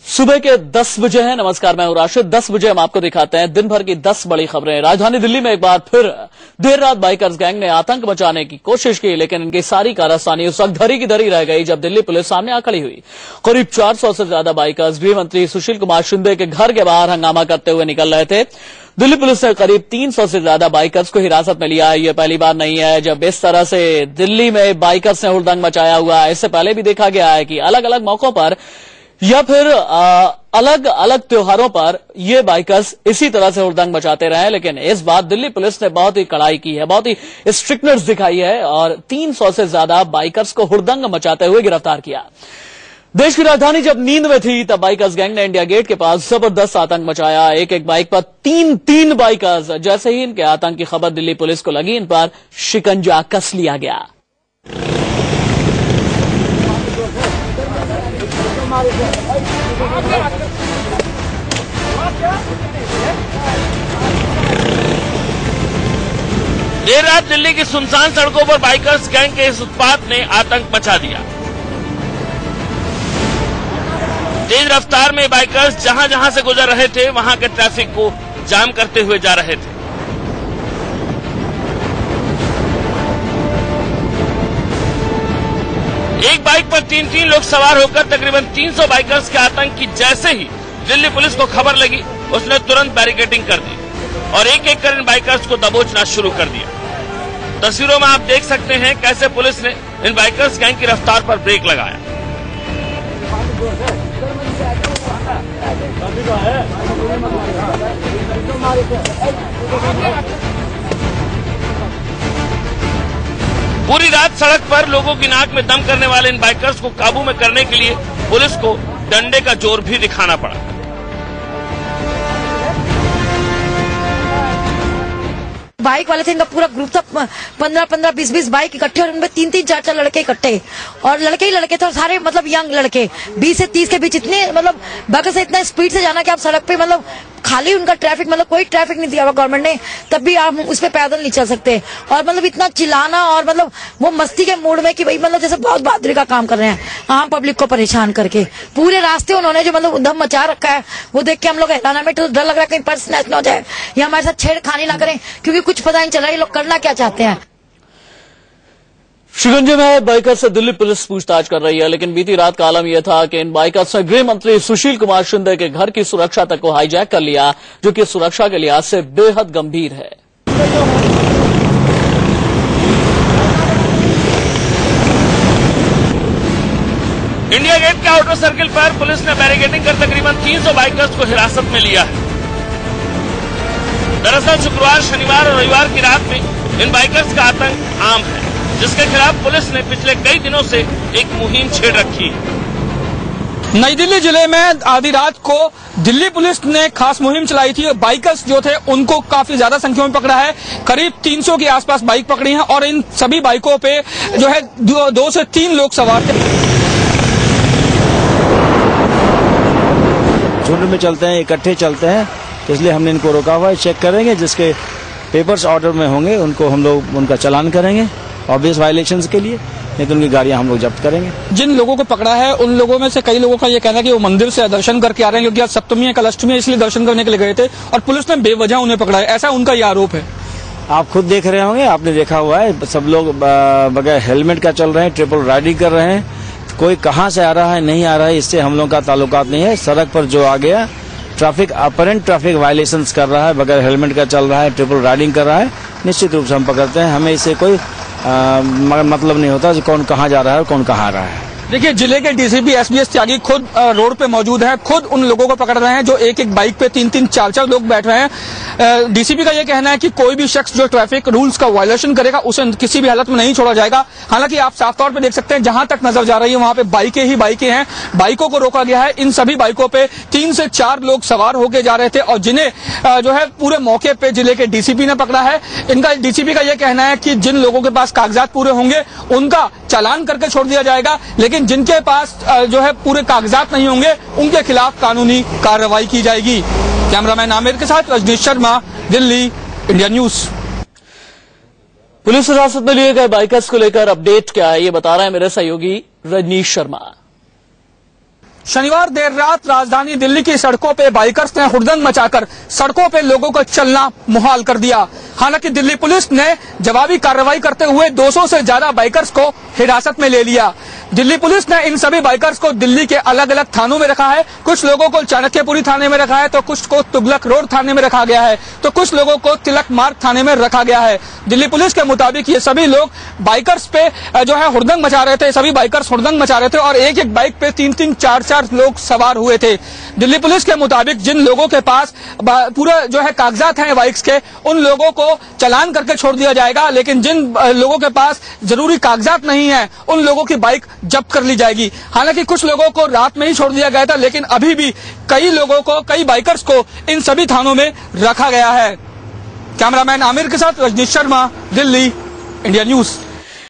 सुबह के 10 बजे हैं। नमस्कार, मैं हूं राशिद। 10 बजे हम आपको दिखाते हैं दिन भर की 10 बड़ी खबरें। राजधानी दिल्ली में एक बार फिर देर रात बाइकर्स गैंग ने आतंक मचाने की कोशिश की, लेकिन इनकी सारी कारस्तानी उस वक्त धरी की धरी रह गई जब दिल्ली पुलिस सामने आ खड़ी हुई। करीब 400 से ज्यादा बाइकर्स गृह मंत्री सुशील कुमार शिंदे के घर के बाहर हंगामा करते हुए निकल रहे थे। दिल्ली पुलिस ने करीब 300 से ज्यादा बाइकर्स को हिरासत में लिया है। यह पहली बार नहीं है जब इस तरह से दिल्ली में बाइकर्स ने हुड़दंग मचाया हुआ है। इससे पहले भी देखा गया है कि अलग अलग मौकों पर या फिर अलग अलग त्योहारों पर ये बाइकर्स इसी तरह से हुड़दंग मचाते रहे, लेकिन इस बार दिल्ली पुलिस ने बहुत ही कड़ाई की है, बहुत ही स्ट्रिक्टनेस दिखाई है और 300 से ज्यादा बाइकर्स को हुड़दंग मचाते हुए गिरफ्तार किया। देश की राजधानी जब नींद में थी तब बाइकर्स गैंग ने इंडिया गेट के पास जबरदस्त आतंक मचाया। एक एक बाइक पर तीन बाइकर्स। जैसे ही इनके आतंक की खबर दिल्ली पुलिस को लगी, इन पर शिकंजा कस लिया गया। देर रात दिल्ली की सुनसान सड़कों पर बाइकर्स गैंग के इस उत्पात ने आतंक मचा दिया। तेज रफ्तार में बाइकर्स जहां जहां से गुजर रहे थे वहां के ट्रैफिक को जाम करते हुए जा रहे थे। एक बाइक पर तीन लोग सवार होकर तकरीबन 300 बाइकर्स के आतंक की जैसे ही दिल्ली पुलिस को खबर लगी, उसने तुरंत बैरिकेडिंग कर दी और एक एक कर इन बाइकर्स को दबोचना शुरू कर दिया। तस्वीरों में आप देख सकते हैं कैसे पुलिस ने इन बाइकर्स गैंग की रफ्तार पर ब्रेक लगाया। पूरी रात सड़क पर लोगों की नाक में दम करने वाले इन बाइकर्स को काबू में करने के लिए पुलिस को डंडे का जोर भी दिखाना पड़ा। बाइक वाले थे, इनका पूरा ग्रुप था, 15-15, 20-20 बाइक इकट्ठे और उनमें 3-3, 4-4 लड़के इकट्ठे और लड़के ही लड़के थे और सारे मतलब यंग लड़के 20 से 30 के बीच। इतने मतलब बगल से इतना स्पीड से जाना कि आप सड़क पे मतलब खाली उनका ट्रैफिक, मतलब कोई ट्रैफिक नहीं दिया हुआ गवर्नमेंट ने, तब भी आप उस पे पैदल नहीं चल सकते। और मतलब इतना चिल्लाना और मतलब वो मस्ती के मूड में कि भाई मतलब जैसे बहुत बहादुरी का काम कर रहे हैं आम पब्लिक को परेशान करके। पूरे रास्ते उन्होंने जो मतलब उधम मचा रखा है वो देख के हम लोग हैरान में तो डर लग रहा है कहीं पर्स स्नैच न हो जाए या हमारे साथ छेड़खानी ना करें, क्योंकि कुछ पता नहीं चल रहा है ये लोग करना क्या चाहते हैं। शिकंजे में बाइकर से दिल्ली पुलिस पूछताछ कर रही है, लेकिन बीती रात का आलम यह था कि इन बाइकर्स ने गृह मंत्री सुशील कुमार शिंदे के घर की सुरक्षा तक को हाईजैक कर लिया, जो कि सुरक्षा के लिहाज से बेहद गंभीर है। इंडिया गेट के आउटर सर्किल पर पुलिस ने बैरिकेडिंग कर तकरीबन 300 बाइकर्स को हिरासत में लिया है। दरअसल शुक्रवार, शनिवार और रविवार की रात में इन बाइकर्स का आतंक आम है, जिसके खिलाफ पुलिस ने पिछले कई दिनों से एक मुहिम छेड़ रखी है। नई दिल्ली जिले में आधी रात को दिल्ली पुलिस ने खास मुहिम चलाई थी। बाइकर्स जो थे उनको काफी ज्यादा संख्या में पकड़ा है। करीब 300 के आसपास बाइक पकड़ी हैं और इन सभी बाइकों पे जो है 2 से 3 लोग सवार थे। झुंड में चलते हैं, इकट्ठे चलते हैं, इसलिए हमने इनको रोका हुआ है। चेक करेंगे, जिसके पेपर्स ऑर्डर में होंगे उनको हम लोग उनका चालान करेंगे ऑब्वियस वायलेशंस के लिए, नहीं तो उनकी गाड़ियां हम लोग जब्त करेंगे। जिन लोगों को पकड़ा है उन लोगों में से कई लोगों का ये कहना है कि वो मंदिर से दर्शन करके आ रहे हैं, क्योंकि आज सप्तमी है, कल अष्टमी है, इसलिए दर्शन करने के लिए गए थे और पुलिस ने बेवजह उन्हें पकड़ा है, ऐसा उनका ये आरोप है। आप खुद देख रहे होंगे, आपने देखा हुआ है, सब लोग बगैर हेलमेट का चल रहे हैं, ट्रिपल राइडिंग कर रहे हैं। कोई कहाँ से आ रहा है नहीं आ रहा है इससे हम लोग का ताल्लुकात नहीं है। सड़क पर जो आ गया ट्रैफिक अपरेंट ट्रैफिक वायलेशंस कर रहा है, बगैर हेलमेट का चल रहा है, ट्रिपल राइडिंग कर रहा है, निश्चित रूप से हम पकड़ते हैं। हमें इससे कोई मतलब नहीं होता कि कौन कहाँ जा रहा है और कौन कहाँ आ रहा है। देखिए, जिले के डीसीपी एसबीएस त्यागी खुद रोड पे मौजूद हैं, खुद उन लोगों को पकड़ रहे हैं जो एक एक बाइक पे 3-3, 4-4 लोग बैठ रहे हैं। डीसीपी का ये कहना है कि कोई भी शख्स जो ट्रैफिक रूल्स का वायलेशन करेगा उसे किसी भी हालत में नहीं छोड़ा जाएगा। हालांकि आप साफ तौर पे देख सकते हैं, जहां तक नजर जा रही है वहां पे बाइकें ही बाइकें हैं। बाइकों को रोका गया है। इन सभी बाइकों पे 3 से 4 लोग सवार होके जा रहे थे और जिन्हें जो है पूरे मौके पे जिले के डीसीपी ने पकड़ा है। इनका डीसीपी का ये कहना है कि जिन लोगों के पास कागजात पूरे होंगे उनका चालान करके छोड़ दिया जाएगा, लेकिन जिनके पास जो है पूरे कागजात नहीं होंगे उनके खिलाफ कानूनी कार्रवाई की जाएगी। कैमरामैन आमिर के साथ Rajneesh Sharma, Delhi, India news. Police हिरासत में लिए गए बाइकर्स को लेकर अपडेट क्या है, ये बता रहे हैं मेरे सहयोगी रजनीश शर्मा। शनिवार देर रात राजधानी दिल्ली की सड़कों पे बाइकर्स ने हुड़दंग मचाकर सड़कों पे लोगों को चलना मुहाल कर दिया। हालांकि दिल्ली पुलिस ने जवाबी कार्रवाई करते हुए 200 से ज्यादा बाइकर्स को हिरासत में ले लिया। दिल्ली पुलिस ने इन सभी बाइकर्स को दिल्ली के अलग अलग थानों में रखा है। कुछ लोगों को चाणक्यपुरी थाने में रखा है, तो कुछ को तुगलक रोड थाने में रखा गया है, तो कुछ लोगों को तिलक मार्ग थाने में रखा गया है। दिल्ली पुलिस के मुताबिक ये सभी लोग बाइकर्स पे जो है हुड़दंग मचा रहे थे। सभी बाइकर्स हुड़दंग मचा रहे थे और एक एक बाइक पे 3-3, 4-4 लोग सवार हुए थे। दिल्ली पुलिस के मुताबिक जिन लोगों के पास पूरा जो है कागजात हैं बाइक्स के, उन लोगों को चालान करके छोड़ दिया जाएगा, लेकिन जिन लोगों के पास जरूरी कागजात नहीं है उन लोगों की बाइक जब्त कर ली जाएगी। हालांकि कुछ लोगों को रात में ही छोड़ दिया गया था, लेकिन अभी भी कई लोगों को, कई बाइकर्स को इन सभी थानों में रखा गया है। कैमरामैन आमिर के साथ रजनीश शर्मा, दिल्ली, इंडिया न्यूज।